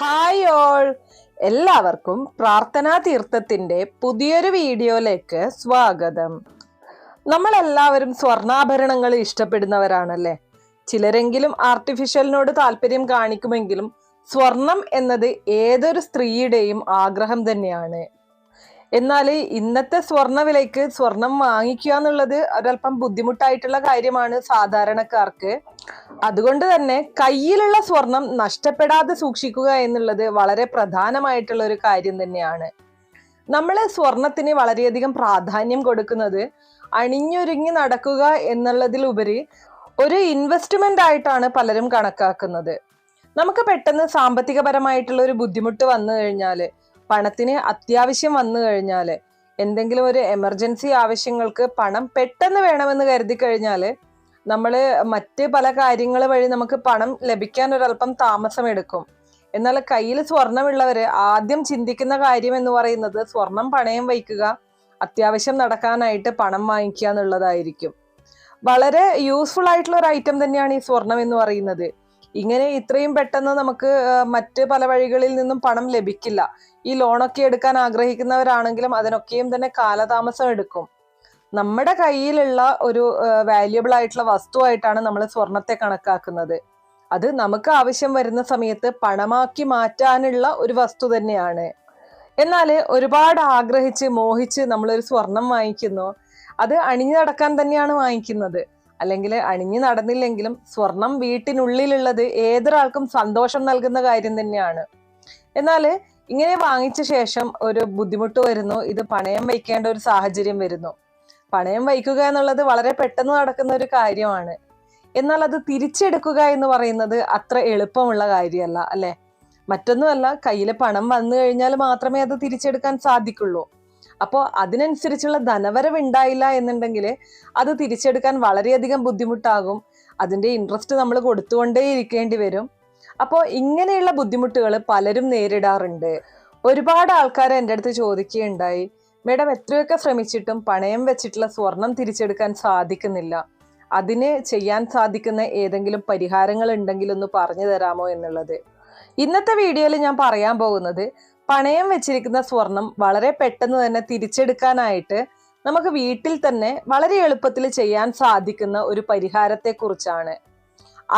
Hi all, എല്ലാവർക്കും പ്രാർത്ഥനാ തീർത്ഥത്തിന്റെ പുതിയൊരു വീഡിയോയിലേക്ക് സ്വാഗതം. നമ്മളെല്ലാവരും സ്വർണ്ണാഭരണങ്ങൾ ഇഷ്ടപ്പെടുന്നവരാണല്ലേ. ചിലരെങ്കിലും ആർട്ടിഫിഷ്യലിനോട് താല്പര്യം കാണിക്കുമെങ്കിലും സ്വർണം എന്നത് ഏതൊരു സ്ത്രീയുടെയും ആഗ്രഹം തന്നെയാണ്. എന്നാൽ ഇന്നത്തെ സ്വർണ്ണ വിലയ്ക്ക് സ്വർണം വാങ്ങിക്കുക എന്നുള്ളത് ഒരല്പം ബുദ്ധിമുട്ടായിട്ടുള്ള കാര്യമാണ് സാധാരണക്കാർക്ക്. അതുകൊണ്ട് തന്നെ കയ്യിലുള്ള സ്വർണം നഷ്ടപ്പെടാതെ സൂക്ഷിക്കുക എന്നുള്ളത് വളരെ പ്രധാനമായിട്ടുള്ള ഒരു കാര്യം തന്നെയാണ്. നമ്മൾ സ്വർണത്തിന് വളരെയധികം പ്രാധാന്യം കൊടുക്കുന്നത് അണിഞ്ഞൊരുങ്ങി നടക്കുക എന്നുള്ളതിലുപരി ഒരു ഇൻവെസ്റ്റ്മെന്റ് ആയിട്ടാണ് പലരും കണക്കാക്കുന്നത്. നമുക്ക് പെട്ടെന്ന് സാമ്പത്തികപരമായിട്ടുള്ള ഒരു ബുദ്ധിമുട്ട് വന്നു കഴിഞ്ഞാല്, പണത്തിന് അത്യാവശ്യം വന്നു കഴിഞ്ഞാല്, എന്തെങ്കിലും ഒരു എമർജൻസി ആവശ്യങ്ങൾക്ക് പണം പെട്ടെന്ന് വേണമെന്ന് കരുതി കഴിഞ്ഞാല് നമ്മൾ മറ്റ് പല കാര്യങ്ങൾ വഴി നമുക്ക് പണം ലഭിക്കാൻ ഒരല്പം താമസമെടുക്കും. എന്നാൽ കയ്യിൽ സ്വർണമുള്ളവര് ആദ്യം ചിന്തിക്കുന്ന കാര്യം എന്ന് പറയുന്നത് സ്വർണം പണയം വയ്ക്കുക, അത്യാവശ്യം നടക്കാനായിട്ട് പണം വാങ്ങിക്കുക എന്നുള്ളതായിരിക്കും. വളരെ യൂസ്ഫുൾ ആയിട്ടുള്ള ഒരു ഐറ്റം തന്നെയാണ് ഈ സ്വർണം എന്ന് പറയുന്നത്. ഇങ്ങനെ ഇത്രയും പെട്ടെന്ന് നമുക്ക് മറ്റ് പല വഴികളിൽ നിന്നും പണം ലഭിക്കില്ല. ഈ ലോണൊക്കെ എടുക്കാൻ ആഗ്രഹിക്കുന്നവരാണെങ്കിലും അതിനൊക്കെയും തന്നെ കാലതാമസം എടുക്കും. നമ്മുടെ കയ്യിലുള്ള ഒരു വാല്യുബിൾ ആയിട്ടുള്ള വസ്തുവായിട്ടാണ് നമ്മൾ സ്വർണത്തെ കണക്കാക്കുന്നത്. അത് നമുക്ക് ആവശ്യം വരുന്ന സമയത്ത് പണമാക്കി മാറ്റാനുള്ള ഒരു വസ്തു തന്നെയാണ്. എന്നാൽ ഒരുപാട് ആഗ്രഹിച്ച് മോഹിച്ച് നമ്മളൊരു സ്വർണം വാങ്ങിക്കുന്നു, അത് അണിഞ്ഞു നടക്കാൻ തന്നെയാണ് വാങ്ങിക്കുന്നത്. അല്ലെങ്കിൽ അണിഞ്ഞു നടന്നില്ലെങ്കിലും സ്വർണം വീട്ടിനുള്ളിലുള്ളത് ഏതൊരാൾക്കും സന്തോഷം നൽകുന്ന കാര്യം തന്നെയാണ്. എന്നാൽ ഇങ്ങനെ വാങ്ങിച്ച ശേഷം ഒരു ബുദ്ധിമുട്ട് വരുന്നു, ഇത് പണയം വയ്ക്കേണ്ട ഒരു സാഹചര്യം വരുന്നു. പണയം വയ്ക്കുക എന്നുള്ളത് വളരെ പെട്ടെന്ന് നടക്കുന്ന ഒരു കാര്യമാണ്. എന്നാൽ അത് തിരിച്ചെടുക്കുക എന്ന് പറയുന്നത് അത്ര എളുപ്പമുള്ള കാര്യമല്ല, അല്ലെ? മറ്റൊന്നുമല്ല, കയ്യിൽ പണം വന്നു കഴിഞ്ഞാൽ മാത്രമേ അത് തിരിച്ചെടുക്കാൻ സാധിക്കുള്ളൂ. അപ്പോൾ അതിനനുസരിച്ചുള്ള ധനവരവ് ഉണ്ടായില്ല എന്നുണ്ടെങ്കിൽ അത് തിരിച്ചെടുക്കാൻ വളരെയധികം ബുദ്ധിമുട്ടാകും. അതിന്റെ ഇൻട്രസ്റ്റ് നമ്മൾ കൊടുത്തുകൊണ്ടേ ഇരിക്കേണ്ടി വരും. അപ്പോൾ ഇങ്ങനെയുള്ള ബുദ്ധിമുട്ടുകൾ പലരും നേരിടാറുണ്ട്. ഒരുപാട് ആൾക്കാർ എൻ്റെ അടുത്ത് ചോദിക്കുകയുണ്ടായി, മേഡം എത്രയൊക്കെ ശ്രമിച്ചിട്ടും പണയം വെച്ചിട്ടുള്ള സ്വർണം തിരിച്ചെടുക്കാൻ സാധിക്കുന്നില്ല, അതിന് ചെയ്യാൻ സാധിക്കുന്ന ഏതെങ്കിലും പരിഹാരങ്ങൾ ഉണ്ടെങ്കിൽ ഒന്ന് പറഞ്ഞു തരാമോ എന്നുള്ളത്. ഇന്നത്തെ വീഡിയോയിൽ ഞാൻ പറയാൻ പോകുന്നത് പണയം വെച്ചിരിക്കുന്ന സ്വർണം വളരെ പെട്ടെന്ന് തന്നെ തിരിച്ചെടുക്കാനായിട്ട് നമുക്ക് വീട്ടിൽ തന്നെ വളരെ എളുപ്പത്തിൽ ചെയ്യാൻ സാധിക്കുന്ന ഒരു പരിഹാരത്തെ കുറിച്ചാണ്.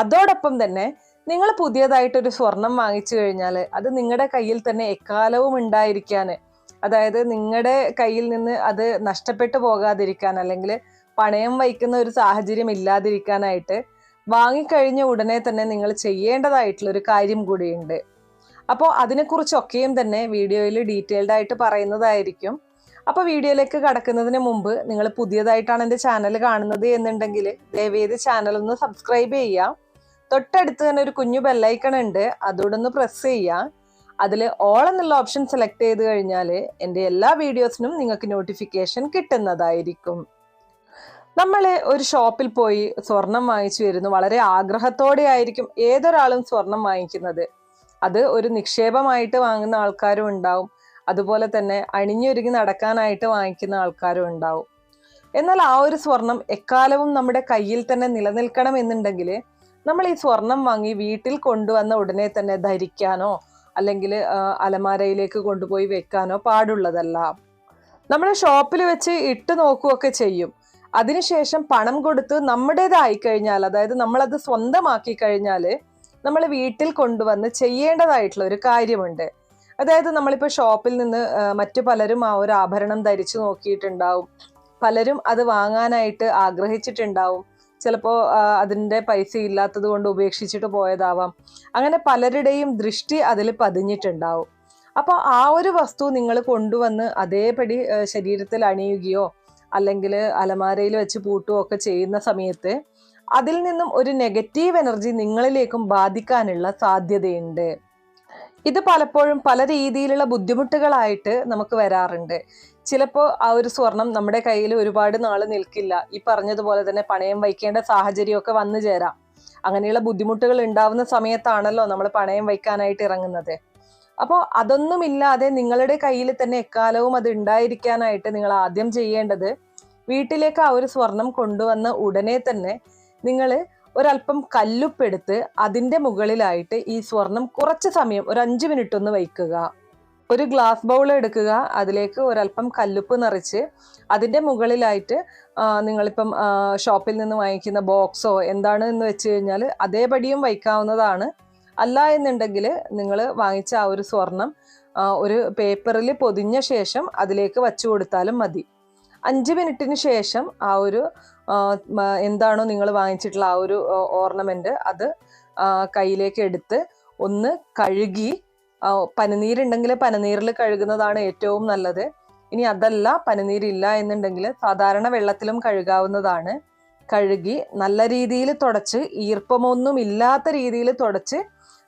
അതോടൊപ്പം തന്നെ നിങ്ങൾ പുതിയതായിട്ടൊരു സ്വർണം വാങ്ങിച്ചു കഴിഞ്ഞാൽ അത് നിങ്ങളുടെ കയ്യിൽ തന്നെ എക്കാലവും ഉണ്ടായിരിക്കാൻ, അതായത് നിങ്ങളുടെ കയ്യിൽ നിന്ന് അത് നഷ്ടപ്പെട്ടു പോകാതിരിക്കാൻ, അല്ലെങ്കിൽ പണയം വയ്ക്കുന്ന ഒരു സാഹചര്യം ഇല്ലാതിരിക്കാനായിട്ട് വാങ്ങിക്കഴിഞ്ഞ ഉടനെ തന്നെ നിങ്ങൾ ചെയ്യേണ്ടതായിട്ടുള്ള ഒരു കാര്യം കൂടിയുണ്ട്. അപ്പോൾ അതിനെക്കുറിച്ചൊക്കെയും തന്നെ വീഡിയോയിൽ ഡീറ്റെയിൽഡ് ആയിട്ട് പറയുന്നതായിരിക്കും. അപ്പോൾ വീഡിയോയിലേക്ക് കടക്കുന്നതിന് മുമ്പ് നിങ്ങൾ പുതിയതായിട്ടാണ് എൻ്റെ ചാനൽ കാണുന്നത് എന്നുണ്ടെങ്കിൽ ദയവേത് ചാനൽ ഒന്ന് സബ്സ്ക്രൈബ് ചെയ്യുക. തൊട്ടടുത്ത് തന്നെ ഒരു കുഞ്ഞു ബെല്ലൈക്കൺ ഉണ്ട്, അതോടെ ഒന്ന് പ്രസ് ചെയ്യുക. അതിൽ ഓൾ എന്നുള്ള ഓപ്ഷൻ സെലക്ട് ചെയ്ത് കഴിഞ്ഞാൽ എൻ്റെ എല്ലാ വീഡിയോസിനും നിങ്ങൾക്ക് നോട്ടിഫിക്കേഷൻ കിട്ടുന്നതായിരിക്കും. നമ്മൾ ഒരു ഷോപ്പിൽ പോയി സ്വർണം വാങ്ങിച്ചു വരുന്നു. വളരെ ആഗ്രഹത്തോടെ ആയിരിക്കും ഏതൊരാളും സ്വർണം വാങ്ങിക്കുന്നത്. അത് ഒരു നിക്ഷേപമായിട്ട് വാങ്ങുന്ന ആൾക്കാരും ഉണ്ടാവും, അതുപോലെ തന്നെ അണിഞ്ഞൊരുങ്ങി നടക്കാനായിട്ട് വാങ്ങിക്കുന്ന ആൾക്കാരും ഉണ്ടാവും. എന്നാൽ ആ ഒരു സ്വർണം എക്കാലവും നമ്മുടെ കയ്യിൽ തന്നെ നിലനിൽക്കണം എന്നുണ്ടെങ്കിൽ നമ്മൾ ഈ സ്വർണം വാങ്ങി വീട്ടിൽ കൊണ്ടുവന്ന ഉടനെ തന്നെ ധരിക്കാനോ അല്ലെങ്കിൽ അലമാരയിലേക്ക് കൊണ്ടുപോയി വെക്കാനോ പാടുള്ളതല്ല. നമ്മൾ ഷോപ്പിൽ വെച്ച് ഇട്ട് നോക്കുകയൊക്കെ ചെയ്യും. അതിനുശേഷം പണം കൊടുത്ത് നമ്മുടേതായി കഴിഞ്ഞാൽ, അതായത് നമ്മളത് സ്വന്തമാക്കി കഴിഞ്ഞാൽ നമ്മൾ വീട്ടിൽ കൊണ്ടുവന്ന് ചെയ്യേണ്ടതായിട്ടുള്ള ഒരു കാര്യമുണ്ട്. അതായത് നമ്മളിപ്പോൾ ഷോപ്പിൽ നിന്ന് മറ്റു പലരും ആ ഒരു ആഭരണം ധരിച്ചു നോക്കിയിട്ടുണ്ടാവും, പലരും അത് വാങ്ങാനായിട്ട് ആഗ്രഹിച്ചിട്ടുണ്ടാവും, ചിലപ്പോൾ അതിൻ്റെ പൈസ ഇല്ലാത്തത് കൊണ്ട് ഉപേക്ഷിച്ചിട്ട് പോയതാവാം. അങ്ങനെ പലരുടെയും ദൃഷ്ടി അതിൽ പതിഞ്ഞിട്ടുണ്ടാവും. അപ്പോൾ ആ ഒരു വസ്തു നിങ്ങൾ കൊണ്ടുവന്ന് അതേപടി ശരീരത്തിൽ അണിയുകയോ അല്ലെങ്കിൽ അലമാരയിൽ വെച്ച് പൂട്ടുകയോ ഒക്കെ ചെയ്യുന്ന സമയത്ത് അതിൽ നിന്നും ഒരു നെഗറ്റീവ് എനർജി നിങ്ങളിലേക്കും ബാധിക്കാനുള്ള സാധ്യതയുണ്ട്. ഇത് പലപ്പോഴും പല രീതിയിലുള്ള ബുദ്ധിമുട്ടുകളായിട്ട് നമുക്ക് വരാറുണ്ട്. ചിലപ്പോൾ ആ ഒരു സ്വർണം നമ്മുടെ കയ്യിൽ ഒരുപാട് നാൾ നിൽക്കില്ല. ഈ പറഞ്ഞതുപോലെ തന്നെ പണയം വയ്ക്കേണ്ട സാഹചര്യമൊക്കെ വന്നു ചേരാം. അങ്ങനെയുള്ള ബുദ്ധിമുട്ടുകൾ ഉണ്ടാവുന്ന സമയത്താണല്ലോ നമ്മൾ പണയം വയ്ക്കാനായിട്ട് ഇറങ്ങുന്നത്. അപ്പോൾ അതൊന്നുമില്ലാതെ നിങ്ങളുടെ കയ്യിൽ തന്നെ എക്കാലവും അത് ഉണ്ടായിരിക്കാനായിട്ട് നിങ്ങൾ ആദ്യം ചെയ്യേണ്ടത്, വീട്ടിലേക്ക് ആ ഒരു സ്വർണം കൊണ്ടുവന്ന ഉടനെ തന്നെ നിങ്ങൾ ഒരല്പം കല്ലുപ്പെടുത്ത് അതിൻ്റെ മുകളിലായിട്ട് ഈ സ്വർണം കുറച്ച് സമയം ഒരു 5 മിനിറ്റ് ഒന്ന് വയ്ക്കുക. ഒരു ഗ്ലാസ് ബൗൾ എടുക്കുക, അതിലേക്ക് ഒരല്പം കല്ലുപ്പ് നിറച്ച് അതിൻ്റെ മുകളിലായിട്ട് നിങ്ങളിപ്പം ഷോപ്പിൽ നിന്ന് വാങ്ങിക്കുന്ന ബോക്സോ എന്താണ് എന്ന് വെച്ച് കഴിഞ്ഞാൽ അതേപടിയും വയ്ക്കാവുന്നതാണ്. അല്ല എന്നുണ്ടെങ്കിൽ നിങ്ങൾ വാങ്ങിച്ച ആ ഒരു സ്വർണം ഒരു പേപ്പറിൽ പൊതിഞ്ഞ ശേഷം അതിലേക്ക് വച്ചു കൊടുത്താലും മതി. 5 മിനിറ്റിന് ശേഷം ആ ഒരു എന്താണോ നിങ്ങൾ വാങ്ങിച്ചിട്ടുള്ള ആ ഒരു ഓർണമെന്റ് അത് കയ്യിലേക്ക് എടുത്ത് ഒന്ന് കഴുകി, പനിനീരുണ്ടെങ്കിൽ പനിനീരിൽ കഴുകുന്നതാണ് ഏറ്റവും നല്ലത്. ഇനി അതല്ല, പനിനീരില്ല എന്നുണ്ടെങ്കിൽ സാധാരണ വെള്ളത്തിലും കഴുകാവുന്നതാണ്. കഴുകി നല്ല രീതിയിൽ തുടച്ച്, ഈർപ്പമൊന്നും ഇല്ലാത്ത രീതിയിൽ തുടച്ച്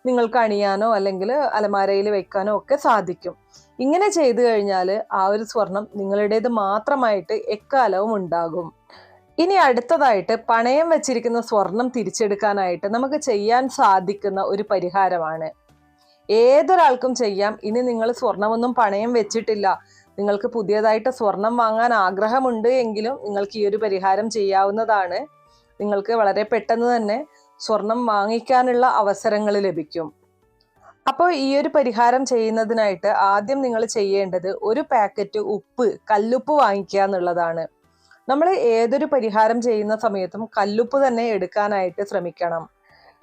നിങ്ങൾക്ക് അണിയാനോ അല്ലെങ്കിൽ അലമാരയിൽ വെക്കാനോ ഒക്കെ സാധിക്കും. ഇങ്ങനെ ചെയ്തു കഴിഞ്ഞാൽ ആ ഒരു സ്വർണം നിങ്ങളുടേത് മാത്രമായിട്ട് എക്കാലവും ഉണ്ടാകും. ഇനി അടുത്തതായിട്ട് പണയം വെച്ചിരിക്കുന്ന സ്വർണം തിരിച്ചെടുക്കാനായിട്ട് നമുക്ക് ചെയ്യാൻ സാധിക്കുന്ന ഒരു പരിഹാരമാണ്. ഏതൊരാൾക്കും ചെയ്യാം. ഇനി നിങ്ങൾ സ്വർണമൊന്നും പണയം വെച്ചിട്ടില്ല, നിങ്ങൾക്ക് പുതിയതായിട്ട് സ്വർണം വാങ്ങാൻ ആഗ്രഹമുണ്ട് എങ്കിലും നിങ്ങൾക്ക് ഈ ഒരു പരിഹാരം ചെയ്യാവുന്നതാണ്. നിങ്ങൾക്ക് വളരെ പെട്ടെന്ന് തന്നെ സ്വർണം വാങ്ങിക്കാനുള്ള അവസരങ്ങൾ ലഭിക്കും. അപ്പോൾ ഈ ഒരു പരിഹാരം ചെയ്യുന്നതിനായിട്ട് ആദ്യം നിങ്ങൾ ചെയ്യേണ്ടത് ഒരു പാക്കറ്റ് ഉപ്പ്, കല്ലുപ്പ് വാങ്ങിക്കുക എന്നുള്ളതാണ്. നമ്മൾ ഏതൊരു പരിഹാരം ചെയ്യുന്ന സമയത്തും കല്ലുപ്പ് തന്നെ എടുക്കാനായിട്ട് ശ്രമിക്കണം.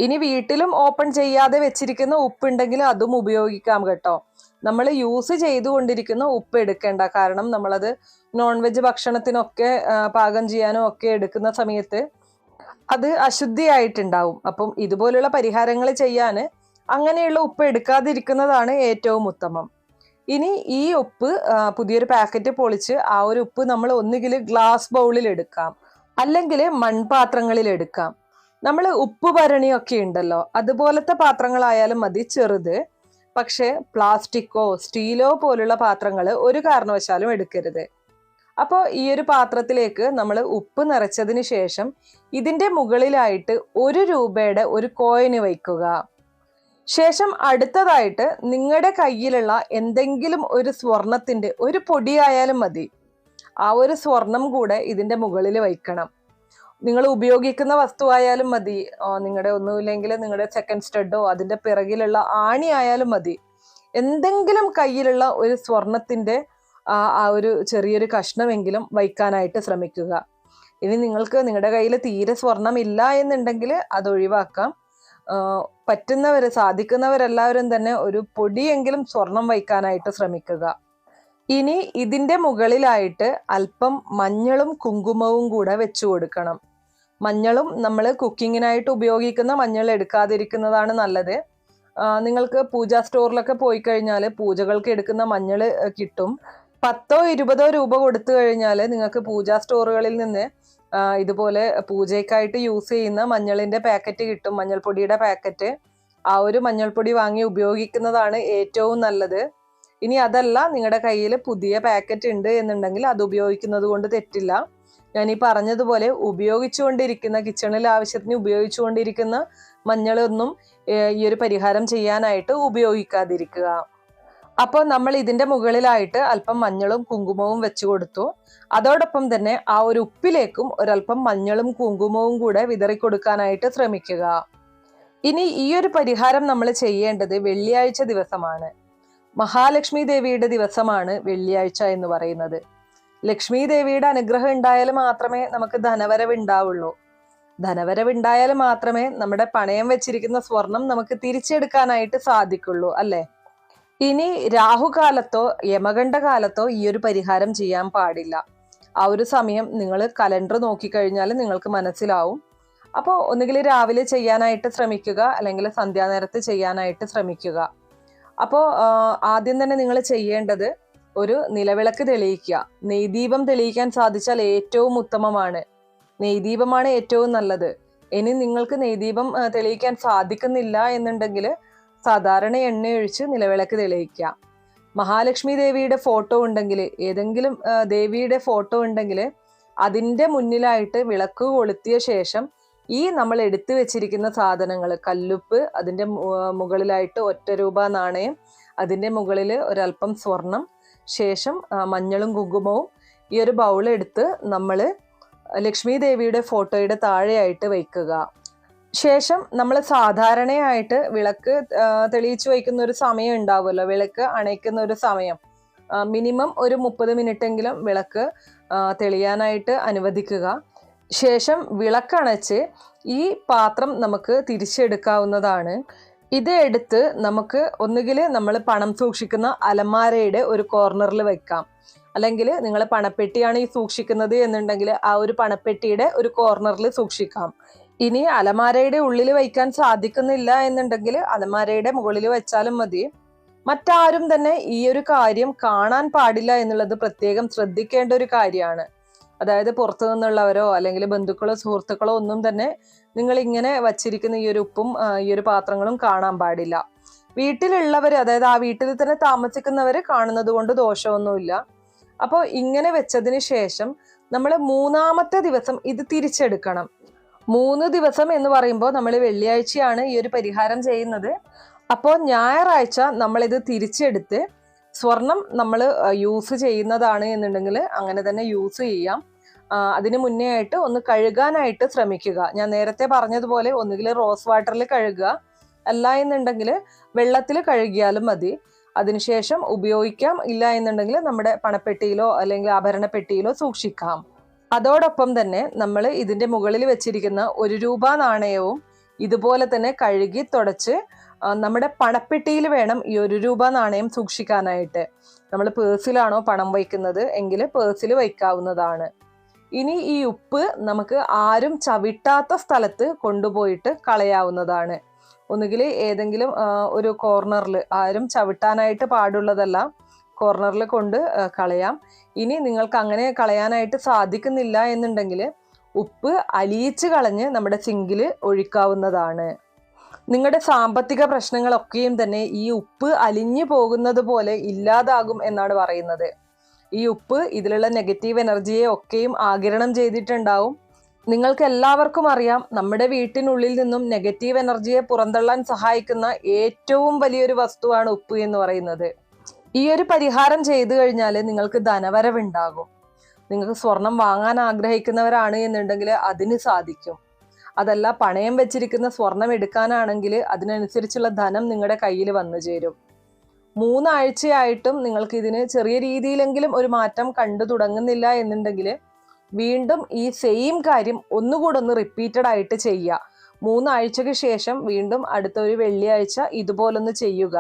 ഇനി വീട്ടിലും ഓപ്പൺ ചെയ്യാതെ വെച്ചിരിക്കുന്ന ഉപ്പുണ്ടെങ്കിൽ അതും ഉപയോഗിക്കാം കേട്ടോ. നമ്മൾ യൂസ് ചെയ്തുകൊണ്ടിരിക്കുന്ന ഉപ്പ് എടുക്കേണ്ട, കാരണം നമ്മളത് നോൺ വെജ് ഭക്ഷണത്തിനൊക്കെ പാകം ചെയ്യാനും ഒക്കെ എടുക്കുന്ന സമയത്ത് അത് അശുദ്ധിയായിട്ടുണ്ടാവും. അപ്പം ഇതുപോലുള്ള പരിഹാരങ്ങൾ ചെയ്യാൻ അങ്ങനെയുള്ള ഉപ്പ് എടുക്കാതിരിക്കുന്നതാണ് ഏറ്റവും ഉത്തമം. ഇനി ഈ ഉപ്പ് പുതിയൊരു പാക്കറ്റ് പൊളിച്ച് ആ ഒരു ഉപ്പ് നമ്മൾ ഒന്നുകിൽ ഗ്ലാസ് ബൗളിൽ എടുക്കാം, അല്ലെങ്കിൽ മൺപാത്രങ്ങളിൽ എടുക്കാം. നമ്മൾ ഉപ്പ് ഭരണിയൊക്കെ ഉണ്ടല്ലോ, അതുപോലത്തെ പാത്രങ്ങളായാലും മതി, ചെറുത്. പക്ഷെ പ്ലാസ്റ്റിക്കോ സ്റ്റീലോ പോലുള്ള പാത്രങ്ങൾ ഒരു കാരണവശാലും എടുക്കരുത്. അപ്പോൾ ഈ ഒരു പാത്രത്തിലേക്ക് നമ്മൾ ഉപ്പ് നിറച്ചതിന് ശേഷം ഇതിൻ്റെ മുകളിലായിട്ട് 1 രൂപയുടെ ഒരു കോയിന് വയ്ക്കുക. ശേഷം അടുത്തതായിട്ട് നിങ്ങളുടെ കയ്യിലുള്ള എന്തെങ്കിലും ഒരു സ്വർണത്തിൻ്റെ ഒരു പൊടിയായാലും മതി, ആ ഒരു സ്വർണം കൂടെ ഇതിൻ്റെ മുകളിൽ വയ്ക്കണം. നിങ്ങൾ ഉപയോഗിക്കുന്ന വസ്തുവായാലും മതി, നിങ്ങളുടെ ഒന്നുമില്ലെങ്കിൽ നിങ്ങളുടെ സെക്കൻഡ് സ്റ്റഡോ അതിൻ്റെ പിറകിലുള്ള ആണി ആയാലും മതി. എന്തെങ്കിലും കയ്യിലുള്ള ഒരു സ്വർണത്തിൻ്റെ ആ ഒരു ചെറിയൊരു കഷ്ണമെങ്കിലും വയ്ക്കാനായിട്ട് ശ്രമിക്കുക. ഇനി നിങ്ങൾക്ക് നിങ്ങളുടെ കയ്യിൽ തീരെ സ്വർണം ഇല്ല എന്നുണ്ടെങ്കിൽ അത് ഒഴിവാക്കാം. സാധിക്കുന്നവരെല്ലാവരും തന്നെ ഒരു പൊടിയെങ്കിലും സ്വർണം വയ്ക്കാനായിട്ട് ശ്രമിക്കുക. ഇനി ഇതിൻ്റെ മുകളിലായിട്ട് അല്പം മഞ്ഞളും കുങ്കുമവും കൂടെ വെച്ചു കൊടുക്കണം. മഞ്ഞളും നമ്മൾ കുക്കിങ്ങിനായിട്ട് ഉപയോഗിക്കുന്ന മഞ്ഞൾ എടുക്കാതിരിക്കുന്നതാണ് നല്ലത്. നിങ്ങൾക്ക് പൂജാ സ്റ്റോറിലൊക്കെ പോയി കഴിഞ്ഞാൽ പൂജകൾക്ക് എടുക്കുന്ന മഞ്ഞൾ കിട്ടും. 10 20 രൂപ കൊടുത്തു കഴിഞ്ഞാൽ നിങ്ങൾക്ക് പൂജാ സ്റ്റോറുകളിൽ നിന്ന് ഇതുപോലെ പൂജയ്ക്കായിട്ട് യൂസ് ചെയ്യുന്ന മഞ്ഞളിൻ്റെ പാക്കറ്റ് കിട്ടും, മഞ്ഞൾപ്പൊടിയുടെ പാക്കറ്റ്. ആ ഒരു മഞ്ഞൾപ്പൊടി വാങ്ങി ഉപയോഗിക്കുന്നതാണ് ഏറ്റവും നല്ലത്. ഇനി അതല്ല, നിങ്ങളുടെ കയ്യിൽ പുതിയ പാക്കറ്റ് ഉണ്ട് എന്നുണ്ടെങ്കിൽ അത് ഉപയോഗിക്കുന്നത് കൊണ്ട് തെറ്റില്ല. ഞാൻ ഈ പറഞ്ഞതുപോലെ ഉപയോഗിച്ചുകൊണ്ടിരിക്കുന്ന, കിച്ചണിൽ ആവശ്യത്തിന് ഉപയോഗിച്ചുകൊണ്ടിരിക്കുന്ന മഞ്ഞളൊന്നും ഈ ഒരു പരിഹാരം ചെയ്യാനായിട്ട് ഉപയോഗിക്കാതിരിക്കുക. അപ്പോൾ നമ്മൾ ഇതിൻ്റെ മുകളിലായിട്ട് അല്പം മഞ്ഞളും കുങ്കുമവും വെച്ചു കൊടുത്തു. അതോടൊപ്പം തന്നെ ആ ഒരു ഉപ്പിലേക്കും ഒരല്പം മഞ്ഞളും കുങ്കുമവും കൂടെ വിതറിക്കൊടുക്കാനായിട്ട് ശ്രമിക്കുക. ഇനി ഈ ഒരു പരിഹാരം നമ്മൾ ചെയ്യേണ്ടത് വെള്ളിയാഴ്ച ദിവസമാണ്. മഹാലക്ഷ്മി ദേവിയുടെ ദിവസമാണ് വെള്ളിയാഴ്ച എന്ന് പറയുന്നത്. ലക്ഷ്മി ദേവിയുടെ അനുഗ്രഹം ഉണ്ടായാൽ മാത്രമേ നമുക്ക് ധനവരവ് ഉണ്ടാവുള്ളൂ. ധനവരവ് ഉണ്ടായാൽ മാത്രമേ നമ്മുടെ പണയം വെച്ചിരിക്കുന്ന സ്വർണം നമുക്ക് തിരിച്ചെടുക്കാനായിട്ട് സാധിക്കുള്ളൂ, അല്ലേ? ഇനി രാഹുകാലത്തോ യമകണ്ഠ കാലത്തോ ഈ ഒരു പരിഹാരം ചെയ്യാൻ പാടില്ല. ആ ഒരു സമയം നിങ്ങൾ കലണ്ടർ നോക്കിക്കഴിഞ്ഞാൽ നിങ്ങൾക്ക് മനസ്സിലാവും. അപ്പോൾ ഒന്നുകിൽ രാവിലെ ചെയ്യാനായിട്ട് ശ്രമിക്കുക, അല്ലെങ്കിൽ സന്ധ്യാനേരത്ത് ചെയ്യാനായിട്ട് ശ്രമിക്കുക. അപ്പോൾ ആദ്യം തന്നെ നിങ്ങൾ ചെയ്യേണ്ടത് ഒരു നിലവിളക്ക് തെളിയിക്കുക. നെയ്ദീപം തെളിയിക്കാൻ സാധിച്ചാൽ ഏറ്റവും ഉത്തമമാണ്. നെയ്ദീപമാണ് ഏറ്റവും നല്ലത്. ഇനി നിങ്ങൾക്ക് നെയ്ദീപം തെളിയിക്കാൻ സാധിക്കുന്നില്ല എന്നുണ്ടെങ്കിൽ സാധാരണ എണ്ണയൊഴിച്ച് നിലവിളക്ക് തെളിയിക്കുക. മഹാലക്ഷ്മി ദേവിയുടെ ഫോട്ടോ ഉണ്ടെങ്കിൽ, ഏതെങ്കിലും ദേവിയുടെ ഫോട്ടോ ഉണ്ടെങ്കിൽ അതിൻ്റെ മുന്നിലായിട്ട് വിളക്ക് കൊളുത്തിയ ശേഷം ഈ നമ്മൾ എടുത്തു വെച്ചിരിക്കുന്ന സാധനങ്ങൾ, കല്ലുപ്പ്, അതിൻ്റെ മുകളിലായിട്ട് 1 രൂപ നാണയം, അതിൻ്റെ മുകളിൽ ഒരല്പം സ്വർണം, ശേഷം മഞ്ഞളും കുങ്കുമവും ഈ ഒരു ബൗളെടുത്ത് നമ്മൾ ലക്ഷ്മി ദേവിയുടെ ഫോട്ടോയുടെ താഴെയായിട്ട് വയ്ക്കുക. ശേഷം നമ്മൾ സാധാരണയായിട്ട് വിളക്ക് തെളിയിച്ചു വയ്ക്കുന്ന ഒരു സമയം ഉണ്ടാവുമല്ലോ, വിളക്ക് അണയ്ക്കുന്ന ഒരു സമയം. മിനിമം ഒരു 30 മിനിറ്റെങ്കിലും വിളക്ക് തെളിയാനായിട്ട് അനുവദിക്കുക. ശേഷം വിളക്കണച്ച് ഈ പാത്രം നമുക്ക് തിരിച്ചെടുക്കാവുന്നതാണ്. ഇത് എടുത്ത് നമുക്ക് ഒന്നുകിൽ നമ്മൾ പണം സൂക്ഷിക്കുന്ന അലമാരയുടെ ഒരു കോർണറിൽ വെക്കാം, അല്ലെങ്കിൽ നിങ്ങൾ പണപ്പെട്ടിയാണ് ഈ സൂക്ഷിക്കുന്നത് എന്നുണ്ടെങ്കിൽ ആ ഒരു പണപ്പെട്ടിയുടെ ഒരു കോർണറിൽ സൂക്ഷിക്കാം. ഇനി അലമാരയുടെ ഉള്ളിൽ വയ്ക്കാൻ സാധിക്കുന്നില്ല എന്നുണ്ടെങ്കിൽ അലമാരയുടെ മുകളിൽ വെച്ചാലും മതി. മറ്റാരും തന്നെ ഈ ഒരു കാര്യം കാണാൻ പാടില്ല എന്നുള്ളത് പ്രത്യേകം ശ്രദ്ധിക്കേണ്ട ഒരു കാര്യമാണ്. അതായത് പുറത്തു നിന്നുള്ളവരോ അല്ലെങ്കിൽ ബന്ധുക്കളോ സുഹൃത്തുക്കളോ ഒന്നും തന്നെ നിങ്ങൾ ഇങ്ങനെ വച്ചിരിക്കുന്ന ഈ ഒരു ഉപ്പും ഈ ഒരു പാത്രങ്ങളും കാണാൻ പാടില്ല. വീട്ടിലുള്ളവർ, അതായത് ആ വീട്ടിൽ തന്നെ താമസിക്കുന്നവർ കാണുന്നത് കൊണ്ട് ദോഷമൊന്നുമില്ല. അപ്പോൾ ഇങ്ങനെ വെച്ചതിന് ശേഷം നമ്മൾ 3-ാമത്തെ ദിവസം ഇത് തിരിച്ചെടുക്കണം. 3 ദിവസം എന്ന് പറയുമ്പോൾ നമ്മൾ വെള്ളിയാഴ്ചയാണ് ഈ ഒരു പരിഹാരം ചെയ്യുന്നത്. അപ്പോൾ ഞായറാഴ്ച നമ്മളിത് തിരിച്ചെടുത്ത് സ്വർണം നമ്മൾ യൂസ് ചെയ്യുന്നതാണ് എന്നുണ്ടെങ്കിൽ അങ്ങനെ തന്നെ യൂസ് ചെയ്യാം. അതിന് മുന്നേ ആയിട്ട് ഒന്ന് കഴുകാനായിട്ട് ശ്രമിക്കുക. ഞാൻ നേരത്തെ പറഞ്ഞതുപോലെ ഒന്നുകിൽ റോസ് വാട്ടറിൽ കഴുകുക, അല്ല എന്നുണ്ടെങ്കിൽ വെള്ളത്തിൽ കഴുകിയാലും മതി. അതിനുശേഷം ഉപയോഗിക്കാം. ഇല്ല എന്നുണ്ടെങ്കിൽ നമ്മുടെ പണപ്പെട്ടിയിലോ അല്ലെങ്കിൽ ആഭരണപ്പെട്ടിയിലോ സൂക്ഷിക്കാം. അതോടൊപ്പം തന്നെ നമ്മൾ ഇതിൻ്റെ മുകളിൽ വെച്ചിരിക്കുന്ന 1 രൂപ നാണയവും ഇതുപോലെ തന്നെ കഴുകി തുടച്ച് നമ്മുടെ പണപ്പെട്ടിയിൽ വേണം ഈ 1 രൂപ നാണയം സൂക്ഷിക്കാനായിട്ട്. നമ്മൾ പേഴ്സിലാണോ പണം വയ്ക്കുന്നത് എങ്കിൽ പേഴ്സിൽ വയ്ക്കാവുന്നതാണ്. ഇനി ഈ ഉപ്പ് നമുക്ക് ആരും ചവിട്ടാത്ത സ്ഥലത്ത് കൊണ്ടുപോയിട്ട് കളയാവുന്നതാണ്. ഒന്നുകിൽ ഏതെങ്കിലും ഒരു കോർണറിൽ, ആരും ചവിട്ടാനായിട്ട് പാടുള്ളതല്ല, കോർണറിൽ കൊണ്ട് കളയാം. ഇനി നിങ്ങൾക്ക് അങ്ങനെ കളയാനായിട്ട് സാധിക്കുന്നില്ല എന്നുണ്ടെങ്കിൽ ഉപ്പ് അലിയിച്ച് കളഞ്ഞ് നമ്മുടെ സിങ്കിൽ ഒഴിക്കാവുന്നതാണ്. നിങ്ങളുടെ സാമ്പത്തിക പ്രശ്നങ്ങളൊക്കെയും തന്നെ ഈ ഉപ്പ് അലിഞ്ഞു പോകുന്നത് പോലെ ഇല്ലാതാകും എന്നാണ് പറയുന്നത്. ഈ ഉപ്പ് ഇതിലുള്ള നെഗറ്റീവ് എനർജിയെ ഒക്കെയും ആഗിരണം ചെയ്തിട്ടുണ്ടാവും. നിങ്ങൾക്ക് എല്ലാവർക്കും അറിയാം, നമ്മുടെ വീട്ടിനുള്ളിൽ നിന്നും നെഗറ്റീവ് എനർജിയെ പുറന്തള്ളാൻ സഹായിക്കുന്ന ഏറ്റവും വലിയൊരു വസ്തുവാണ് ഉപ്പ് എന്ന് പറയുന്നത്. ഈ ഒരു പരിഹാരം ചെയ്തു കഴിഞ്ഞാൽ നിങ്ങൾക്ക് ധനവരവുണ്ടാകും. നിങ്ങൾക്ക് സ്വർണം വാങ്ങാൻ ആഗ്രഹിക്കുന്നവരാണ് എന്നുണ്ടെങ്കിൽ അതിന് സാധിക്കും. അതല്ല, പണയം വെച്ചിരിക്കുന്ന സ്വർണം എടുക്കാനാണെങ്കിൽ അതിനനുസരിച്ചുള്ള ധനം നിങ്ങളുടെ കയ്യിൽ വന്നു ചേരും. 3 ആഴ്ചയായിട്ടും നിങ്ങൾക്ക് ഇതിന് ചെറിയ രീതിയിലെങ്കിലും ഒരു മാറ്റം കണ്ടു തുടങ്ങുന്നില്ല എന്നുണ്ടെങ്കിൽ വീണ്ടും ഈ സെയിം കാര്യം ഒന്നുകൂടെ ഒന്ന് റിപ്പീറ്റഡ് ആയിട്ട് ചെയ്യുക. 3 ആഴ്ചയ്ക്ക് ശേഷം വീണ്ടും അടുത്ത ഒരു വെള്ളിയാഴ്ച ഇതുപോലൊന്ന് ചെയ്യുക.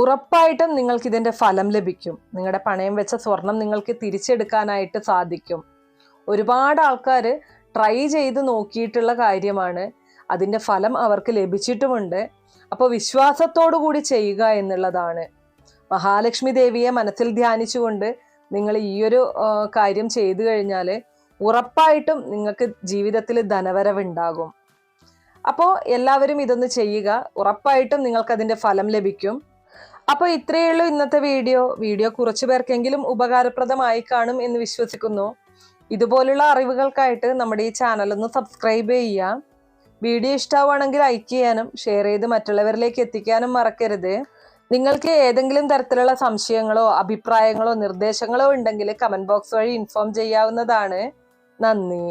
ഉറപ്പായിട്ടും നിങ്ങൾക്ക് ഇതിന്റെ ഫലം ലഭിക്കും. നിങ്ങളുടെ പണയം വെച്ച സ്വർണം നിങ്ങൾക്ക് തിരിച്ചെടുക്കാനായിട്ട് സാധിക്കും. ഒരുപാട് ആൾക്കാർ ട്രൈ ചെയ്ത് നോക്കിയിട്ടുള്ള കാര്യമാണ്. അതിന്റെ ഫലം അവർക്ക് ലഭിച്ചിട്ടുമുണ്ട്. അപ്പോൾ വിശ്വാസത്തോടു കൂടി ചെയ്യുക എന്നുള്ളതാണ്. മഹാലക്ഷ്മി ദേവിയെ മനസ്സിൽ ധ്യാനിച്ചുകൊണ്ട് നിങ്ങൾ ഈ ഒരു കാര്യം ചെയ്തു കഴിഞ്ഞാൽ ഉറപ്പായിട്ടും നിങ്ങൾക്ക് ജീവിതത്തിൽ ധനവരവുണ്ടാകും. അപ്പോൾ എല്ലാവരും ഇതൊന്ന് ചെയ്യുക. ഉറപ്പായിട്ടും നിങ്ങൾക്ക് അതിന്റെ ഫലം ലഭിക്കും. അപ്പോൾ ഇത്രയേ ഉള്ളൂ ഇന്നത്തെ വീഡിയോ കുറച്ചു പേർക്കെങ്കിലും ഉപകാരപ്രദമായി കാണും എന്ന് വിശ്വസിക്കുന്നു. ഇതുപോലുള്ള അറിവുകൾക്കായിട്ട് നമ്മുടെ ഈ ചാനൽ ഒന്ന് സബ്സ്ക്രൈബ് ചെയ്യുക. വീഡിയോ ഇഷ്ടമാവുകയാണെങ്കിൽ ലൈക്ക് ചെയ്യാനും ഷെയർ ചെയ്ത് മറ്റുള്ളവരിലേക്ക് എത്തിക്കാനും മറക്കരുത്. നിങ്ങൾക്ക് ഏതെങ്കിലും തരത്തിലുള്ള സംശയങ്ങളോ അഭിപ്രായങ്ങളോ നിർദ്ദേശങ്ങളോ ഉണ്ടെങ്കിൽ കമന്റ് ബോക്സ് വഴി ഇൻഫോം ചെയ്യാവുന്നതാണ്. നന്ദി.